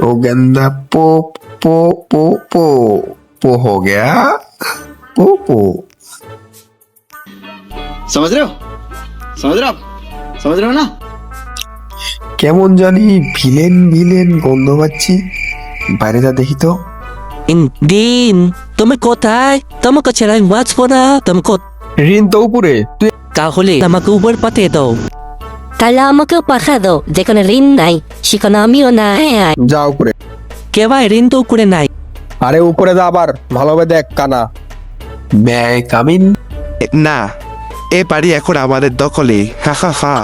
ओ गेंदा पो पो पो पो पो हो गया पो पो। समझ रहे हो? समझ रहे हो आप? समझ रहे हो ना? কেমন জানি ভিলেন ভিলেন গন্ধ পাচ্ছি, বাইরে যা দেখি তো। দিন তুমি কোথায়? তোমাকে ছেড়ে আমি বাঁচবো না। তুমি ঋণ তো উপরে, তুই তাহলে আমাকে উপর পাঠিয়ে দাও। তাহলে আমাকেও পাঠা দাও, যেখানে ঋণ নাই সেখানে আমিও নাই। যা উপরে। কে ভাই, ঋণ তো করে নাই। আরে উপরে যা, আবার ভালোভাবে দেখ কানা। ব্যয় কামিন। না, এ বাড়ি এখন আমাদের দখলে। হা হা হা।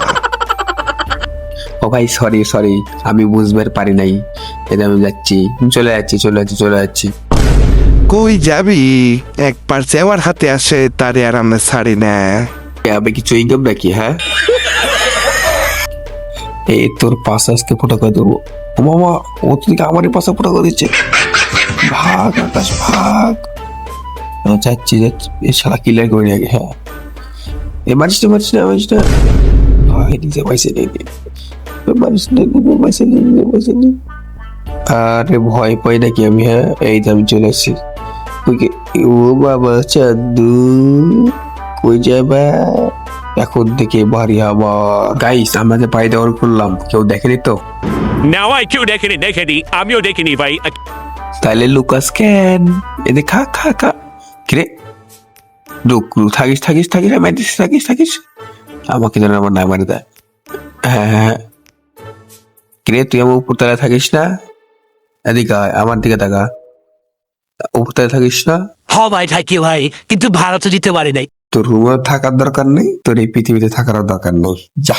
ও ভাই সরি সরি, আমি বুঝবার পারি নাই। এটা আমি যাচ্ছি, চলে যাচ্ছি চলে যাচ্ছি চলে যাচ্ছি। কই যাবি? একবার যাওয়ার হাতে আসে তারে আর আমরা ছাড়ি না। আমি কি চুইংগাম নাকি? হ্যাঁ, এই তোর পাশ আজকে ফোটা করে দেবো। ও মামা, ও তো দিকে আমারই পাশে ফোটা করে দিচ্ছে। ভাগ আকাশ ভাগ। যাচ্ছি যাচ্ছি, এ শালা কিলার করে নিয়ে আগে। হ্যাঁ, এ মারিস না মারিস না মারিস না। ভাই নিজে পয়সা নেই, মারিস না নিজে পয়সা নেই, নিজে পয়সা নেই। আরে ভয় পাই নাকি আমি? হ্যাঁ, এই যে আমি চলে এসেছি। ও বাবা চাঁদু, কই যাবা এখন থেকে বাড়ি আমার? গাইস, আমরা যে পাই দেওয়ার করলাম, কেউ দেখেনি তো? না ভাই, কেউ দেখেনি, আমিও দেখিনি ভাই। তাহলে লুকাস কেন? এদের খা খা খা। কিরে রুক রুক, থাকিস থাকিস থাকিস, মারিস থাকিস থাকিস, আমাকে যেন আমার না মারি দেয়। হ্যাঁ হ্যাঁ, কিরে তুই আমার উপর তলায় থাকিস না? এদিকে আয়, আমার দিকে তাকা। উপর তলায় থাকিস না? হ ভাই থাকি ভাই, কিন্তু ভাড়া তো দিতে পারি নাই। তোর রুমে থাকার দরকার নেই, তোর এই পৃথিবীতে থাকার দরকার নেই। যা।